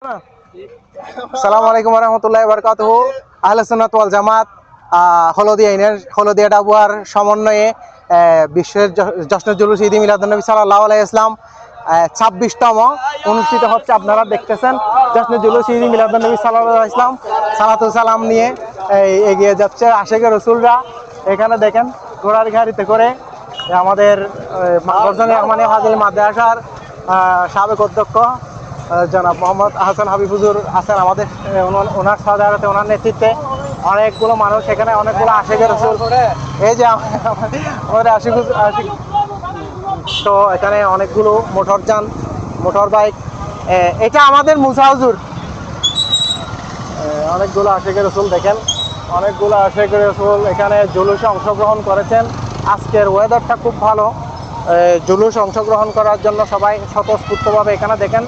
আসসালামু আলাইকুম রহমতুল্লাহি বারাকাতুহু। আহলে সুন্নাত ওয়াল জামাত হলদিয়া ডাবুয়ার সমন্বয়ে বিশ্বের জশ্নে জুলুস ঈদ মিলাদুন্নবী সাল্লাল্লাহু আলাইহি ওয়াসাল্লাম 26তম অনুষ্ঠিত হচ্ছে। আপনারা দেখতেছেন জশ্নে জুলুস ঈদ মিলাদুন্নবী সাল্লাল্লাহু আলাইহি ওয়াসাল্লাম সালাতু সালাম নিয়ে এগিয়ে যাচ্ছে আশিকে রাসূলরা। এখানে দেখেন ঘোড়ার গাড়িতে করে আমাদের রহমানী ফাজিল মাদ্রাসার সাবেক অধ্যক্ষ জনাব মোহাম্মদ হাসান হাবিব হুজুর আছেন আমাদের, ওনার সহায়তায় ওনার নেতৃত্বে অনেকগুলো মানুষ এখানে, অনেকগুলো আশিকে রাসূল, এই যে আমাদের আশিক তো এখানে অনেকগুলো মোটর বাইক, এটা আমাদের মুসা হুজুর। অনেকগুলো আশিকে রাসূল দেখেন, অনেকগুলো আশিকে রাসূল এখানে জুলুসে অংশগ্রহণ করেছেন। আজকের ওয়েদারটা খুব ভালো, জুলুসে অংশগ্রহণ করার জন্য সবাই স্বতঃস্ফূর্তভাবে এখানে দেখেন,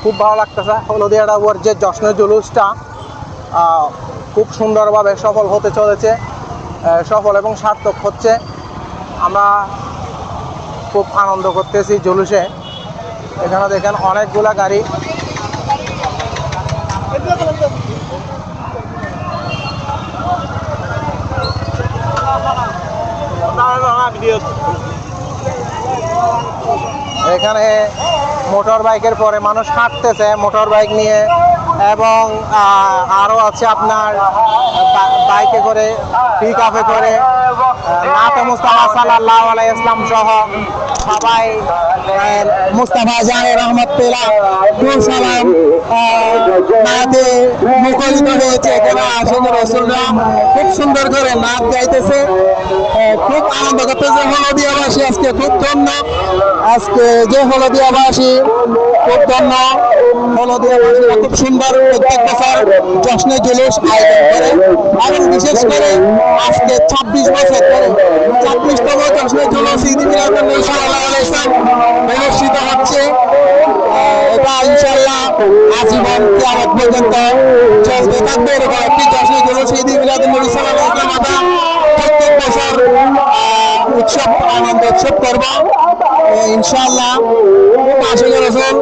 খুব ভালো লাগতেছে। হলদিয়া ডাবুয়ার যে জশ্নে জুলুসটা খুব সুন্দরভাবে সফল হতে চলেছে, সফল এবং সার্থক হচ্ছে। আমরা খুব আনন্দ করতেছি জুলুসে। এখানে দেখেন অনেকগুলা গাড়ি, এখানে মোটর বাইকের পরে মানুষ হাঁটতেছে মোটর বাইক নিয়ে, এবং আরও আছে আপনার বাইকে করে, পিক আপে করে নাতে মুস্তাফা সাল্লাল্লাহু আলাইহি ওয়াসাল্লাম সহ সবাই মুস্তাফা জানে রহমত পেলা ফুল সালাম নাতে মুখরিত হয়েছে। এখানে আশিকে রাসূলরা খুব সুন্দর করে নাচ গাইতেছে, খুব আনন্দ করতেছে। হলদিয়াবাসী আজকে খুব ধন্য, আজকে যে হলদিয়াবাসী খুব ধন্য। হলদিয়াবাসীরা খুব সুন্দর প্রত্যেক বছর জশ্নে জুলুস আয়োজন করে, এবং বিশেষ করে আজকে 26 বছর পরে 26তম জশ্নে জুলুস ঈদ মিলাদুন্নবী সাল্লাল্লাহু আলাইহি ওয়াসাল্লাম অনুষ্ঠিত হচ্ছে। এটা ইনশাআল্লাহ আজীবন কিয়ামত পর্যন্ত চলতে থাকবে। এরকম একটি জশ্নে জুলুস ঈদ মিলাদুন্নবী সাল্লাল্লাহু আলাইহি ওয়াসাল্লাম আমরা প্রত্যেক বছর উৎসব আনন্দ উৎসব করব ইনশাআল্লাহ। আশিকে রাসূল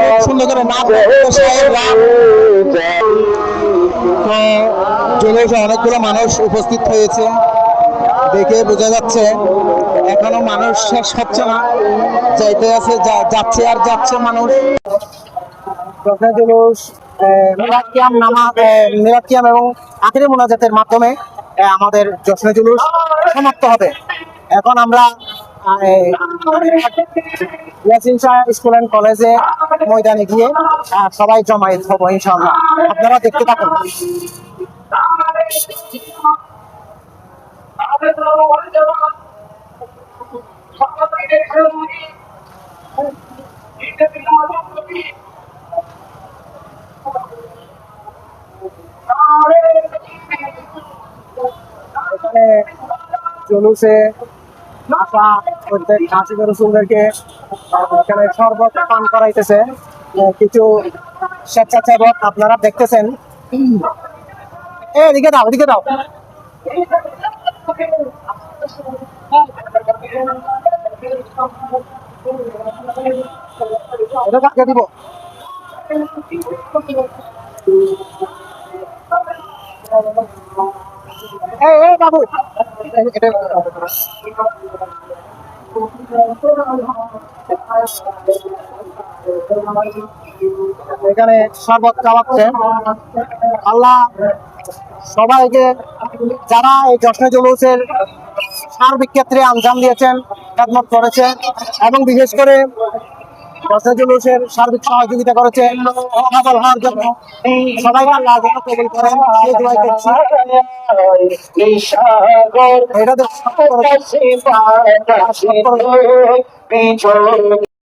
খুব সুন্দর করে নাচ সাহেবরা, তো জুলুসে অনেকগুলো মানুষ উপস্থিত হয়েছে, দেখে বোঝা যাচ্ছে এখনো মানুষ শেষ হচ্ছে না, যাইতে আছে, যাচ্ছে আর যাচ্ছে মানুষ। জশ্নে জুলুস মিলাদ কিয়াম এবং আখিরি মোনাজাতের মাধ্যমে আমাদের জশ্নে জুলুস সমাপ্ত হবে। এখন আমরা ইয়াসিন শাহ স্কুল অ্যান্ড কলেজে ময়দানে গিয়ে সবাই জমায়েত হবো ইনশাআল্লাহ। আপনারা দেখতে থাকুন। এখানে জুলুসে আসা প্রত্যেক আশিকে রাসূলদেরকে এখানে শরবত পান করাইতেছে কিছু স্বেচ্ছাসেবক, আপনারা দেখতেছেন। এদিকে দাও, এদিকে দাও। এটা কাকে দিব? এই বাবু, এখানে শরবত খাওয়াচ্ছে। আল্লাহ সবাইকে, যারা এই জশ্নে জুলুসের সার্বিক ক্ষেত্রে আঞ্জাম দিয়েছেন, খেদমত করেছে, এবং বিশেষ করে জশ্নে জুলুসের সার্বিক সহযোগিতা করেছে সফল হওয়ার জন্য, সবাইকে আল্লাহ যেন কবুল করেন এই দোয়াই করছি। এটা